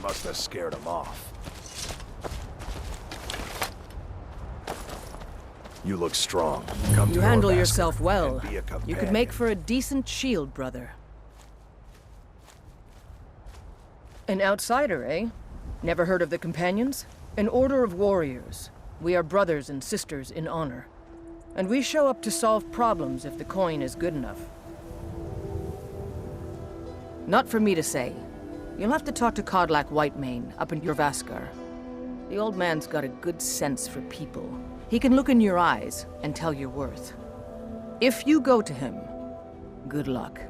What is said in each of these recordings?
Must have scared him off. You look strong. Come You to handle Norvasker yourself well. and be a You could make companion. for a decent shield, brother. An outsider, eh? Never heard of the Companions? An order of warriors. We are brothers and sisters in honor. And we show up to solve problems if the coin is good enough. Not for me to say. You'll have to talk to Kodlak Whitemane up in Jorvaskar. The old man's got a good sense for people. He can look in your eyes and tell your worth. If you go to him, good luck.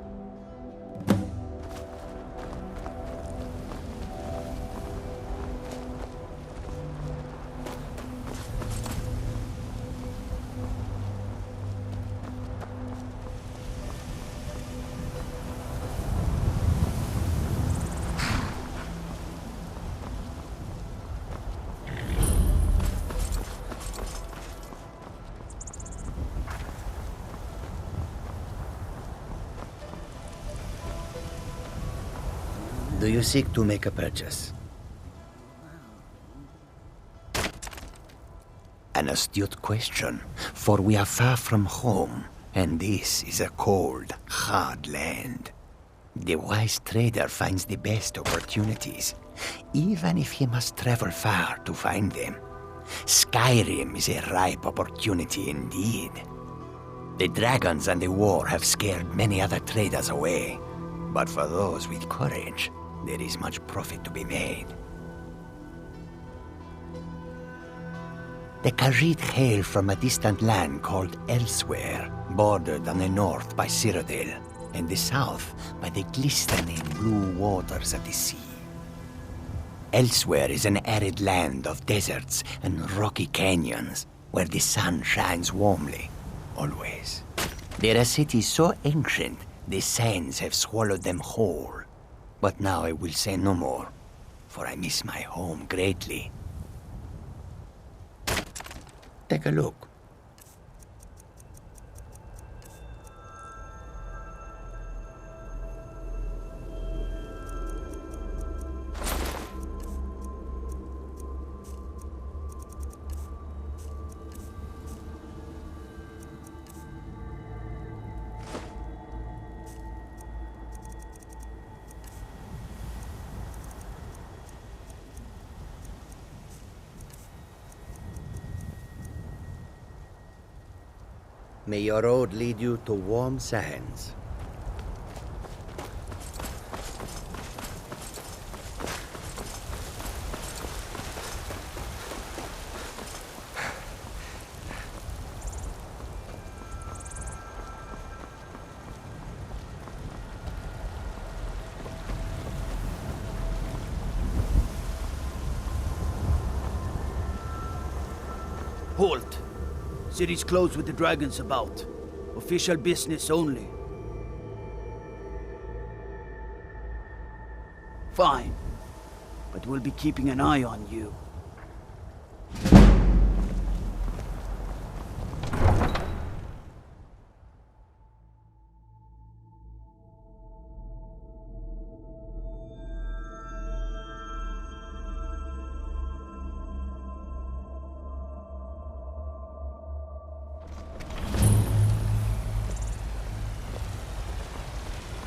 Do you seek to make a purchase? An astute question, for we are far from home, and this is a cold, hard land. The wise trader finds the best opportunities, even if he must travel far to find them. Skyrim is a ripe opportunity indeed. The dragons and the war have scared many other traders away, but for those with courage, there is much profit to be made. The Khajiit hail from a distant land called Elsewhere, bordered on the north by Cyrodiil, and the south by the glistening blue waters of the sea. Elsewhere is an arid land of deserts and rocky canyons, where the sun shines warmly, always. There are cities so ancient, the sands have swallowed them whole. But now I will say no more, for I miss my home greatly. Take a look. May your road lead you to warm sands. Halt! City's closed with the dragons about. Official business only. Fine. But we'll be keeping an eye on you.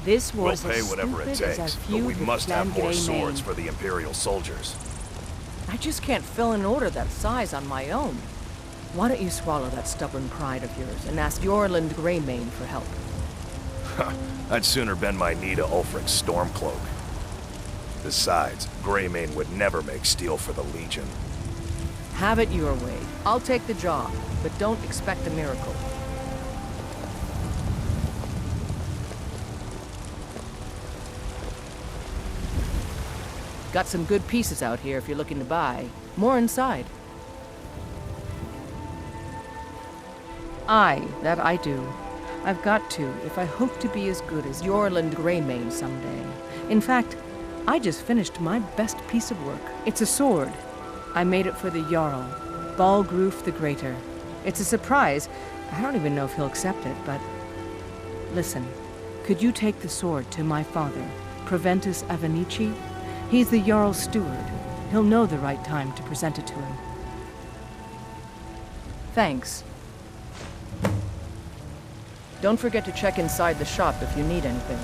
This We'll was pay as whatever it stupid as our takes, but feud we with must have Clan more Grey swords Mane. for the Imperial soldiers. I just can't fill an order that size on my own. Why don't you swallow that stubborn pride of yours and ask Yorland Greymane for help? I'd sooner bend my knee to Ulfric's Stormcloak. Besides, Greymane would never make steel for the Legion. Have it your way. I'll take the job, but don't expect a miracle. Got some good pieces out here if you're looking to buy. More inside. Aye, that I do. I've got to, if I hope to be as good as Yorland Greymane someday. In fact, I just finished my best piece of work. It's a sword. I made it for the Jarl, Balgruf the Greater. It's a surprise. I don't even know if he'll accept it, but... Listen, could you take the sword to my father, Proventus Avenici? He's the Jarl's steward. He'll know the right time to present it to him. Thanks. Don't forget to check inside the shop if you need anything.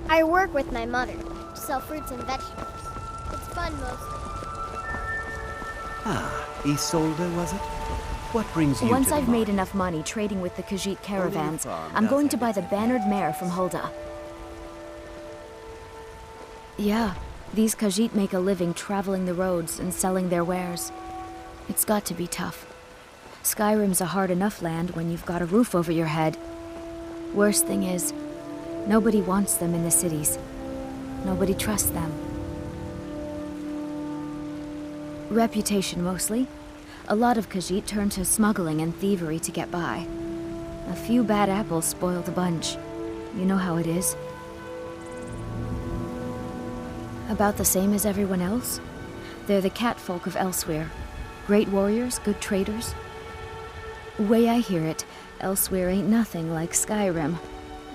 I work with my mother to sell fruits and vegetables. It's fun mostly. Ah, Isolde, was it? What brings you Once to the I've made market? enough money trading with the Khajiit caravans, farm, I'm going to nothing. buy the bannered mare from Hulda. Yeah, these Khajiit make a living traveling the roads and selling their wares. It's got to be tough. Skyrim's a hard enough land when you've got a roof over your head. Worst thing is, nobody wants them in the cities. Nobody trusts them. Reputation mostly. A lot of Khajiit turn to smuggling and thievery to get by. A few bad apples spoil the bunch. You know how it is. About the same as everyone else. They're the catfolk of Elsewhere. Great warriors, good traders. Way I hear it, Elsewhere ain't nothing like Skyrim.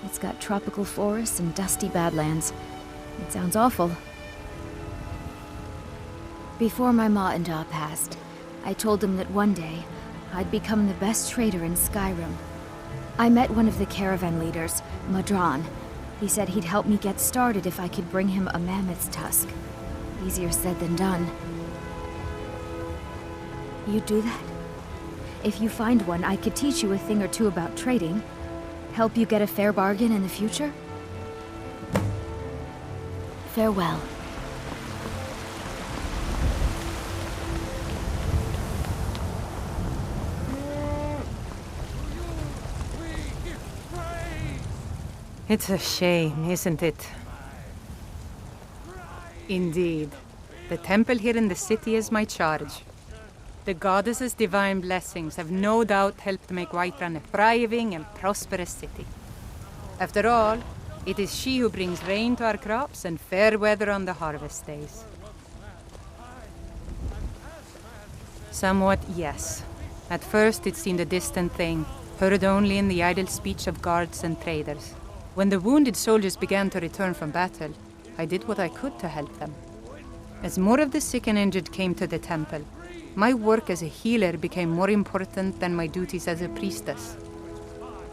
It's got tropical forests and dusty badlands. It sounds awful. Before my ma and Da passed, I told them that one day, I'd become the best trader in Skyrim. I met one of the caravan leaders, Madran. He said he'd help me get started if I could bring him a mammoth's tusk. Easier said than done. You'd do that? If you find one, I could teach you a thing or two about trading. Help you get a fair bargain in the future? Farewell. It's a shame, isn't it? Indeed. The temple here in the city is my charge. The goddess's divine blessings have no doubt helped make Whiterun a thriving and prosperous city. After all, it is she who brings rain to our crops and fair weather on the harvest days. Somewhat, yes. At first it seemed a distant thing, heard only in the idle speech of guards and traders. When the wounded soldiers began to return from battle, I did what I could to help them. As more of the sick and injured came to the temple, my work as a healer became more important than my duties as a priestess.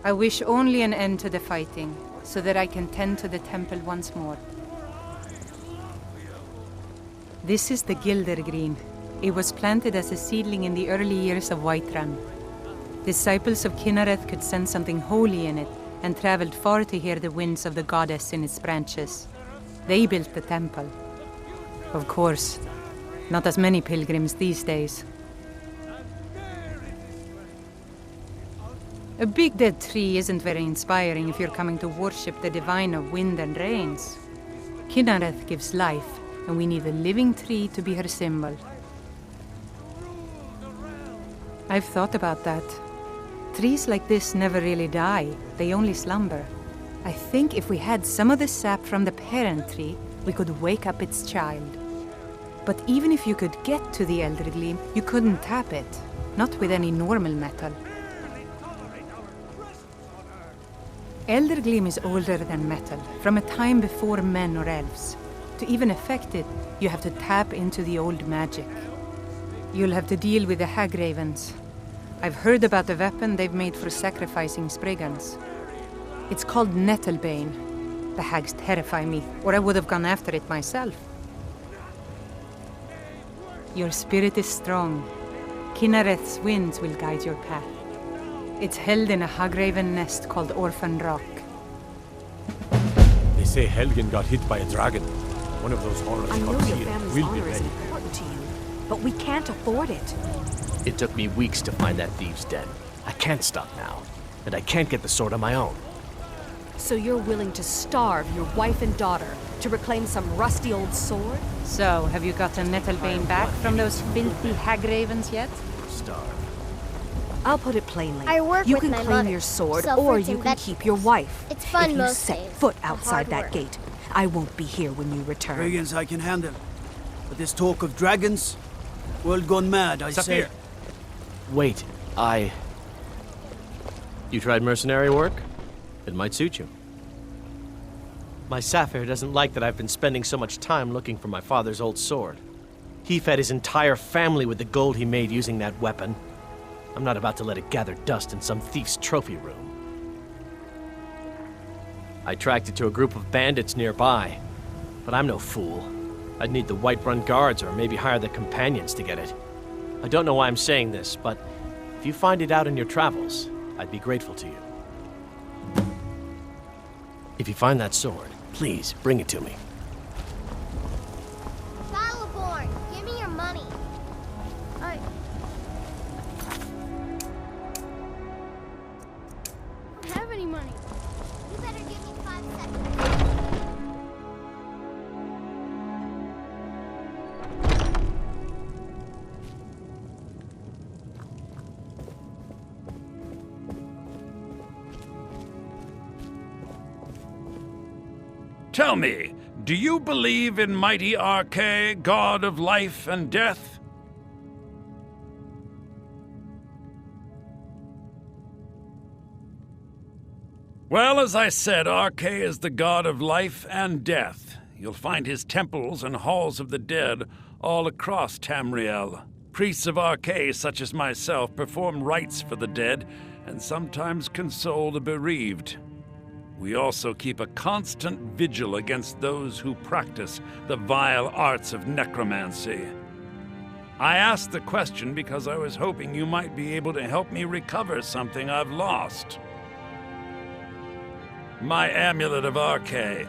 I wish only an end to the fighting, so that I can tend to the temple once more. This is the Gildergreen. It was planted as a seedling in the early years of Whiterun. Disciples of Kynareth could sense something holy in it, and traveled far to hear the winds of the goddess in its branches. They built the temple. Of course, not as many pilgrims these days. A big dead tree isn't very inspiring if you're coming to worship the divine of wind and rains. Kynareth gives life, and we need a living tree to be her symbol. I've thought about that. Trees like this never really die, they only slumber. I think if we had some of the sap from the parent tree, we could wake up its child. But even if you could get to the Eldergleam, you couldn't tap it, not with any normal metal. Eldergleam is older than metal, from a time before men or elves. To even affect it, you have to tap into the old magic. You'll have to deal with the Hagravens. I've heard about the weapon they've made for sacrificing Spriggans. It's called Nettlebane. The hags terrify me, or I would have gone after it myself. Your spirit is strong. Kynareth's winds will guide your path. It's held in a Hagraven nest called Orphan Rock. They say Helgen got hit by a dragon. One of those horrors I know comes your here. family's We'll be honor is ready. important to you, but we can't afford it. It took me weeks to find that thieves' den. I can't stop now, and I can't get the sword on my own. So you're willing to starve your wife and daughter to reclaim some rusty old sword? So, have you gotten Nettlebane back from those filthy Hagravens yet? Starve. I'll put it plainly. I work you with can my claim mother, your sword, sell or fruits you and can keep your wife. It's fun if you most set days, foot the outside hard that work. gate, I won't be here when you return. Brigands I can handle. But this talk of dragons, World gone mad, I say. Wait, You tried mercenary work? It might suit you. My Sapphire doesn't like that I've been spending so much time looking for my father's old sword. He fed his entire family with the gold he made using that weapon. I'm not about to let it gather dust in some thief's trophy room. I tracked it to a group of bandits nearby, but I'm no fool. I'd need the Whiterun guards or maybe hire the companions to get it. I don't know why I'm saying this, but if you find it out in your travels, I'd be grateful to you. If you find that sword, please bring it to me. Battleborn, give me your money. I don't have any money. You better give me 5 seconds. Tell me, do you believe in mighty Arche, god of life and death? Well, as I said, Arche is the god of life and death. You'll find his temples and halls of the dead all across Tamriel. Priests of Arche, such as myself, perform rites for the dead and sometimes console the bereaved. We also keep a constant vigil against those who practice the vile arts of necromancy. I asked the question because I was hoping you might be able to help me recover something I've lost. My amulet of Arche.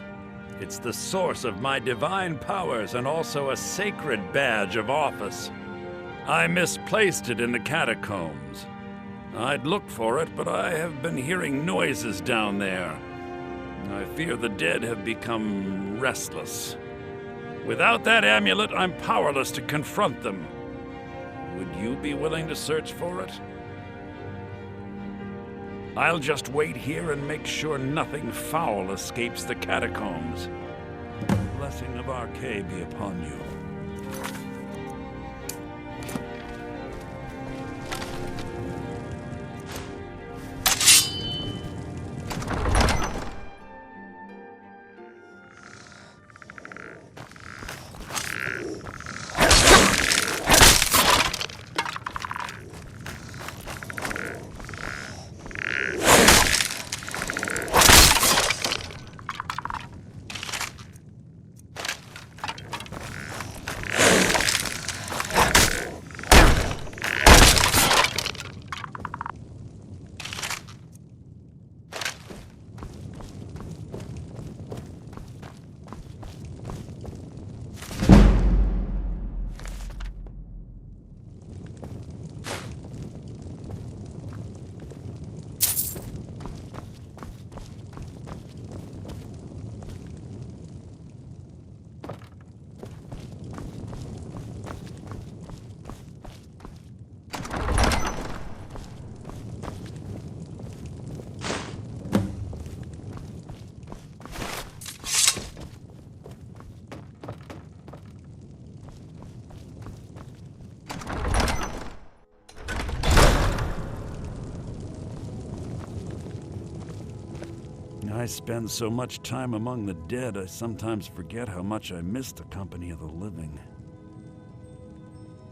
It's the source of my divine powers and also a sacred badge of office. I misplaced it in the catacombs. I'd looked for it, but I have been hearing noises down there. I fear the dead have become restless. Without that amulet, I'm powerless to confront them. Would you be willing to search for it? I'll just wait here and make sure nothing foul escapes the catacombs. The blessing of Arche be upon you. I spend so much time among the dead, I sometimes forget how much I miss the company of the living.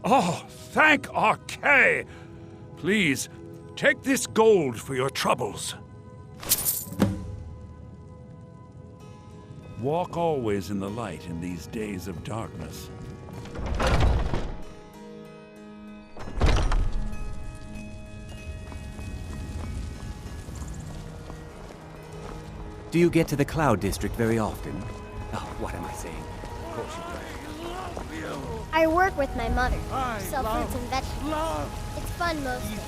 Oh, thank Arche! Please, take this gold for your troubles. Walk always in the light in these days of darkness. Do you get to the Cloud District very often? Oh, what am I saying? Of course you do. I work with my mother. Sell fruits and vegetables. It's fun most days.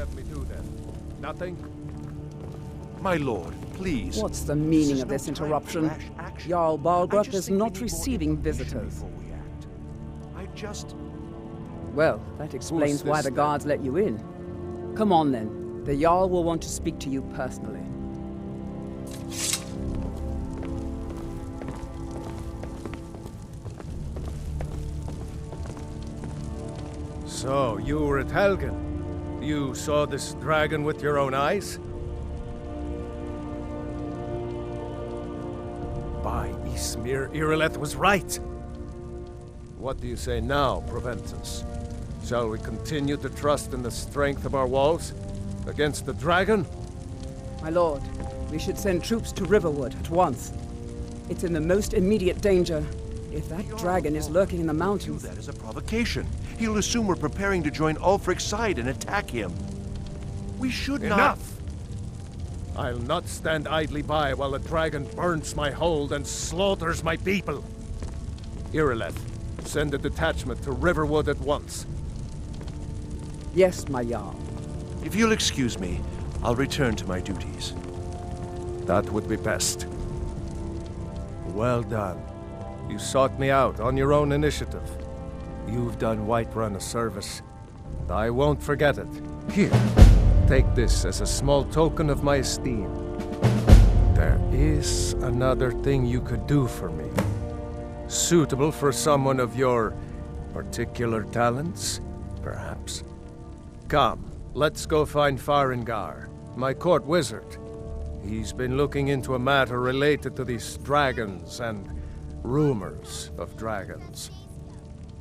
let me do then? Nothing? My lord, please. What's the meaning of this interruption? Jarl Balgruuf is not receiving visitors. Well, that explains why the guards let you in. Come on then. The Jarl will want to speak to you personally. So, you were at Helgen. You saw this dragon with your own eyes? By Ysmir, Irileth was right. What do you say now, Proventus? Shall we continue to trust in the strength of our walls? Against the dragon? My lord, we should send troops to Riverwood at once. It's in the most immediate danger. If that dragon is lurking in the mountains... That is a provocation. He'll assume we're preparing to join Ulfric's side and attack him. We should not... Enough! I'll not stand idly by while the dragon burns my hold and slaughters my people. Irileth, send a detachment to Riverwood at once. Yes, my Jarl. If you'll excuse me, I'll return to my duties. That would be best. Well done. You sought me out on your own initiative. You've done Whiterun a service, and I won't forget it. Here, take this as a small token of my esteem. There is another thing you could do for me. Suitable for someone of your particular talents, perhaps. Come, let's go find Farengar, my court wizard. He's been looking into a matter related to these dragons and rumors of dragons.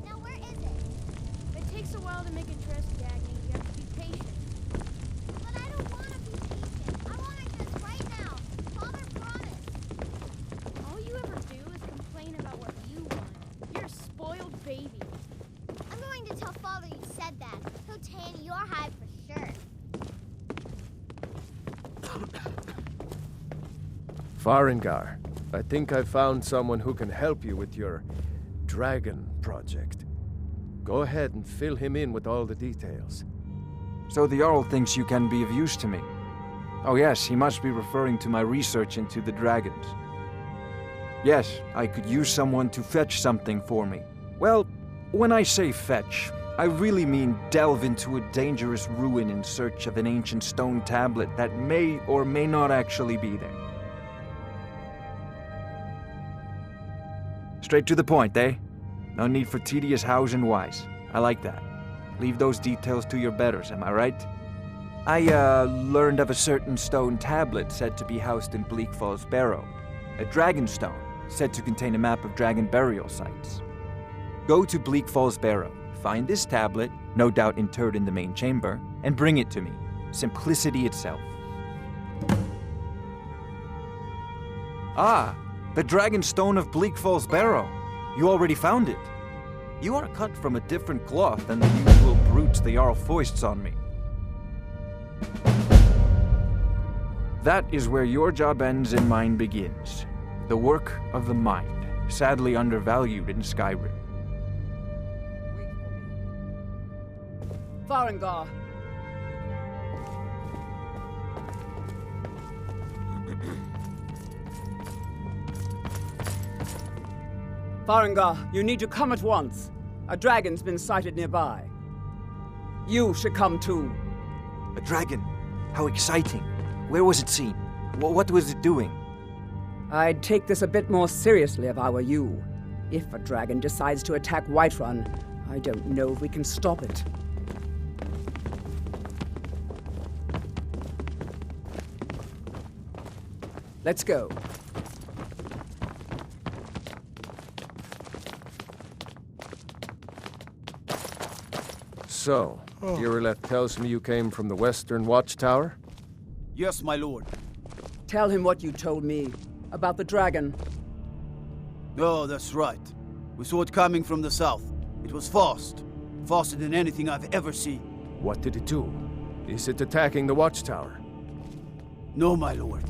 Now where is it? It takes a while to make a dress, Dagny. You have to be patient. But I don't want to be patient. I want it this right now. Father promised. All you ever do is complain about what you want. You're a spoiled baby. I'm going to tell Father you said that. He'll tan your hide for sure. Farengar, I think I found someone who can help you with your dragon project. Go ahead and fill him in with all the details. So the Jarl thinks you can be of use to me. Oh yes, he must be referring to my research into the dragons. Yes, I could use someone to fetch something for me. Well, when I say fetch, I really mean delve into a dangerous ruin in search of an ancient stone tablet that may or may not actually be there. Straight to the point, eh? No need for tedious hows and whys. I like that. Leave those details to your betters, am I right? I, learned of a certain stone tablet said to be housed in Bleak Falls Barrow. A dragon stone, said to contain a map of dragon burial sites. Go to Bleak Falls Barrow, find this tablet, no doubt interred in the main chamber, and bring it to me. Simplicity itself. Ah! The Dragon Stone of Bleak Falls Barrow. You already found it. You are cut from a different cloth than the usual brutes the Jarl foists on me. That is where your job ends and mine begins. The work of the mind, sadly undervalued in Skyrim. Farengar. Farengar, you need to come at once. A dragon's been sighted nearby. You should come too. A dragon? How exciting. Where was it seen? What was it doing? I'd take this a bit more seriously if I were you. If a dragon decides to attack Whiterun, I don't know if we can stop it. Let's go. So, Irileth tells me you came from the Western Watchtower? Yes, my lord. Tell him what you told me about the dragon. Oh, that's right. We saw it coming from the south. It was fast. Faster than anything I've ever seen. What did it do? Is it attacking the Watchtower? No, my lord.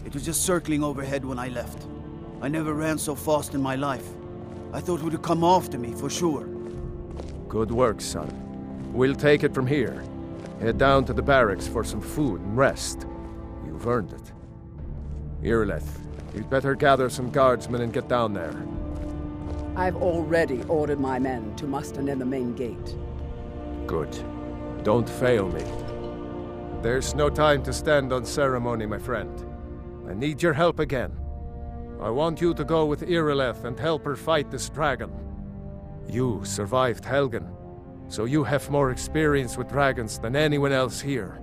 It was just circling overhead when I left. I never ran so fast in my life. I thought it would come after me, for sure. Good work, son. We'll take it from here. Head down to the barracks for some food and rest. You've earned it. Irileth, you'd better gather some guardsmen and get down there. I've already ordered my men to muster near the main gate. Good. Don't fail me. There's no time to stand on ceremony, my friend. I need your help again. I want you to go with Irileth and help her fight this dragon. You survived Helgen, so you have more experience with dragons than anyone else here.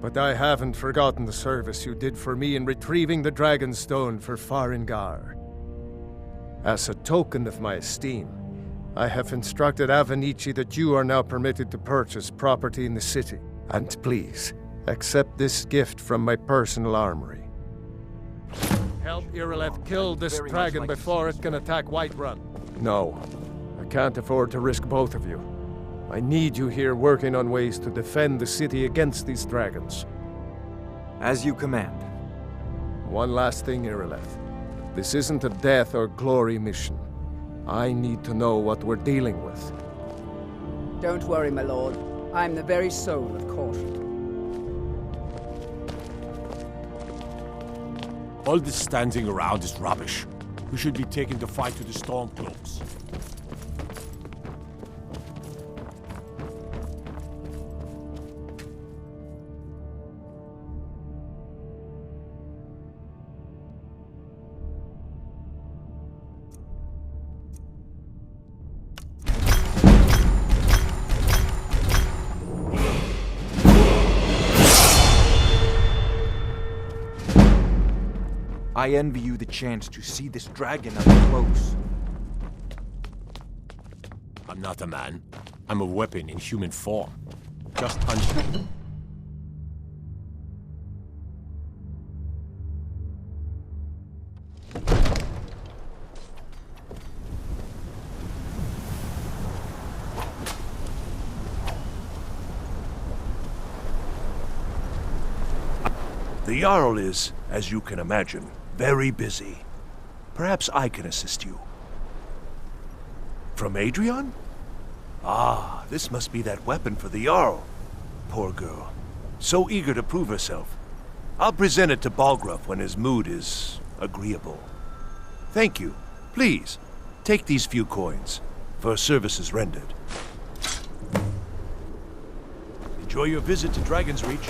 But I haven't forgotten the service you did for me in retrieving the Dragon Stone for Farengar. As a token of my esteem, I have instructed Avenici that you are now permitted to purchase property in the city. And please, accept this gift from my personal armory. Help Irileth kill this dragon before it can attack Whiterun. No, I can't afford to risk both of you. I need you here working on ways to defend the city against these dragons. As you command. One last thing, Irileth. This isn't a death or glory mission. I need to know what we're dealing with. Don't worry, my lord. I'm the very soul of caution. All this standing around is rubbish. We should be taking the fight to the Stormcloaks. I envy you the chance to see this dragon up close. I'm not a man. I'm a weapon in human form. Just The Jarl is, as you can imagine, very busy. Perhaps I can assist you. From Adrian? Ah, this must be that weapon for the Jarl. Poor girl. So eager to prove herself. I'll present it to Balgruuf when his mood is agreeable. Thank you. Please, take these few coins for services rendered. Enjoy your visit to Dragon's Reach.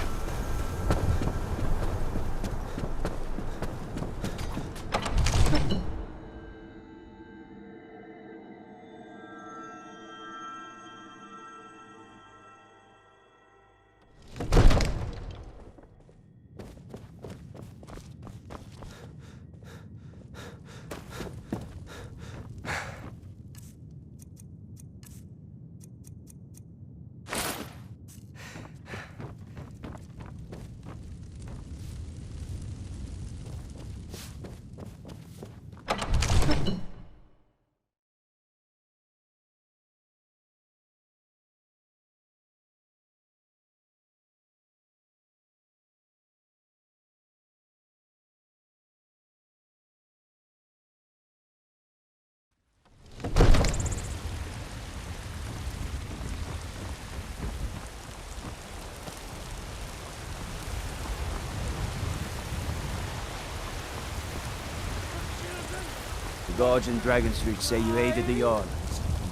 The guards in Dragon Street say you aided the Jarl. On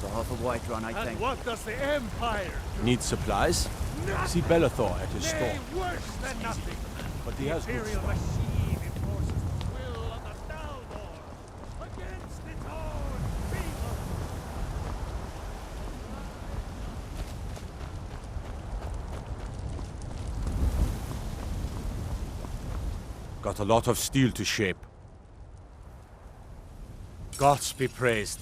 behalf of Whiterun, I thank you. what does the Empire do? Need supplies? See Bellathor at his store. Worse than nothing. But he has good stuff. Machine enforces the will of the Taldor against its own people. Got a lot of steel to shape. Gods be praised.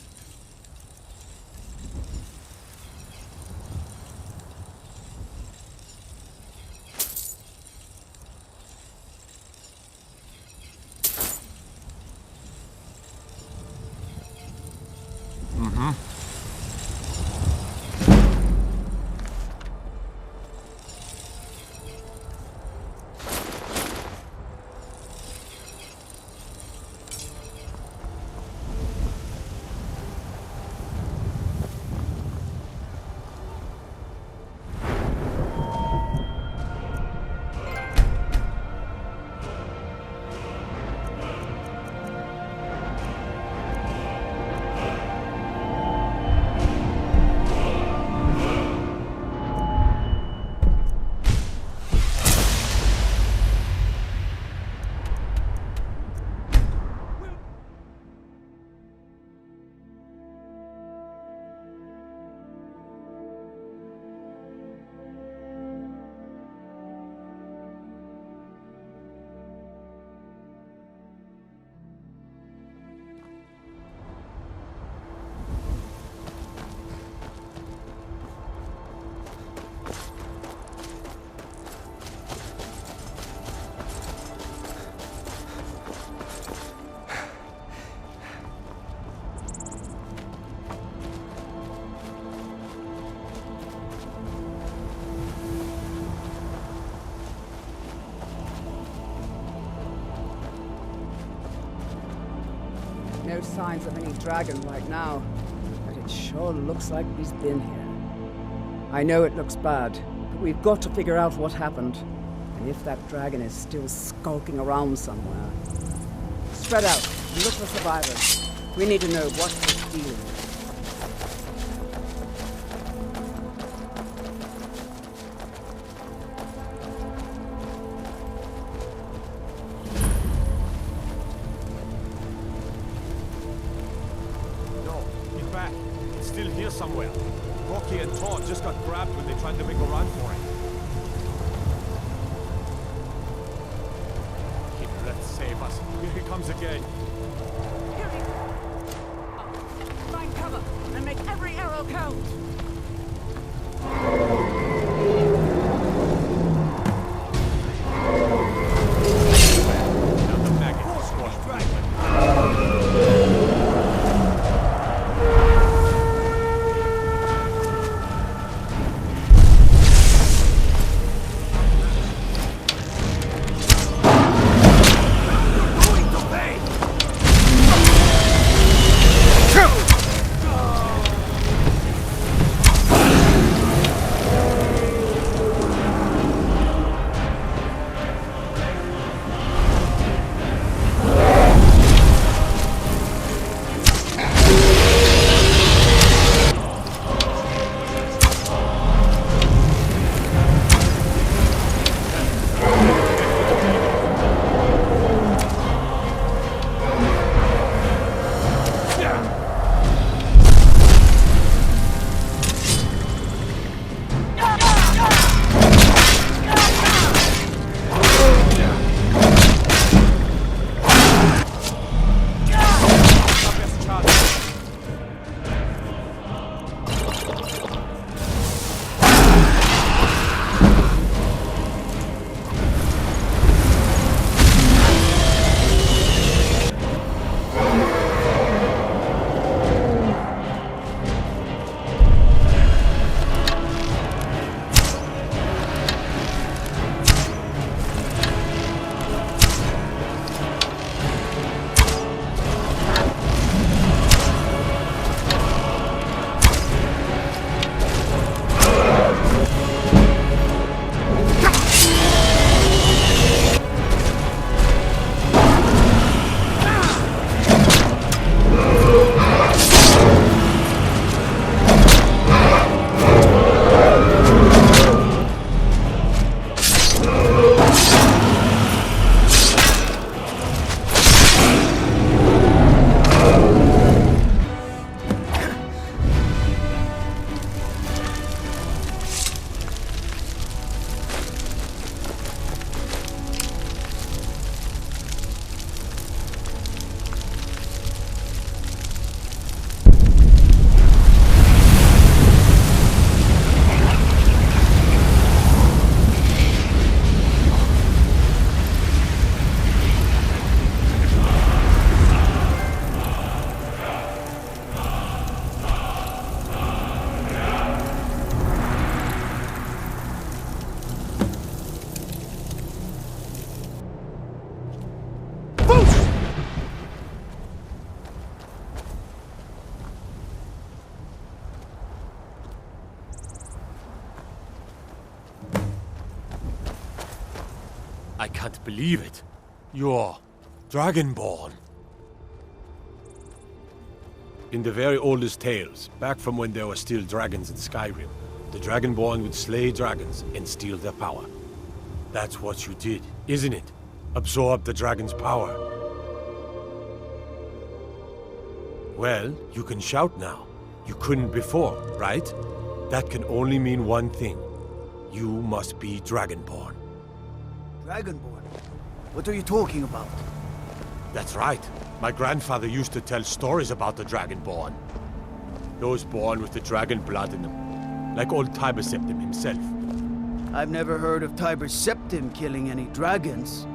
No signs of any dragon right now, but it sure looks like he's been here. I know it looks bad, but we've got to figure out what happened, and if that dragon is still skulking around somewhere. Spread out and look for survivors. We need to know what we're dealing with. Still here somewhere. Rocky and Todd just got grabbed when they tried to make a run for it. Let's save us. Here he comes again. Here he comes. Find cover and make every arrow count. I can't believe it. You're Dragonborn. In the very oldest tales, back from when there were still dragons in Skyrim, the Dragonborn would slay dragons and steal their power. That's what you did, isn't it? Absorb the dragon's power. Well, you can shout now. You couldn't before, right? That can only mean one thing. You must be Dragonborn. Dragonborn? What are you talking about? That's right. My grandfather used to tell stories about the Dragonborn. Those born with the dragon blood in them. Like old Tiber Septim himself. I've never heard of Tiber Septim killing any dragons.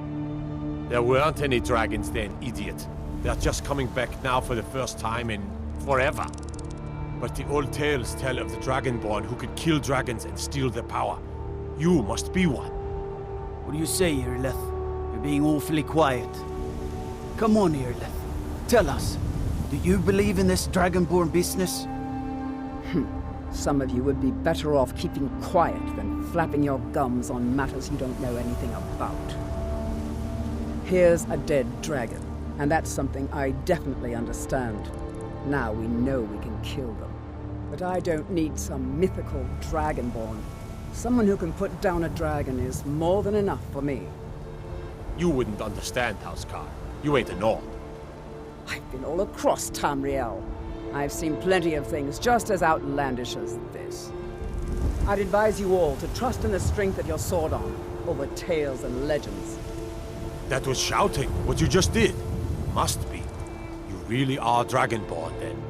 There weren't any dragons then, idiot. They're just coming back now for the first time in forever. But the old tales tell of the Dragonborn who could kill dragons and steal their power. You must be one. What do you say, Irleth? You're being awfully quiet. Come on, Irleth. Tell us. Do you believe in this Dragonborn business? Some of you would be better off keeping quiet than flapping your gums on matters you don't know anything about. Here's a dead dragon, and that's something I definitely understand. Now we know we can kill them. But I don't need some mythical Dragonborn. Someone who can put down a dragon is more than enough for me. You wouldn't understand, Housecar. You ain't a Norn. I've been all across Tamriel. I've seen plenty of things just as outlandish as this. I'd advise you all to trust in the strength of your sword arm over tales and legends. That was shouting, what you just did. Must be. You really are Dragonborn, then.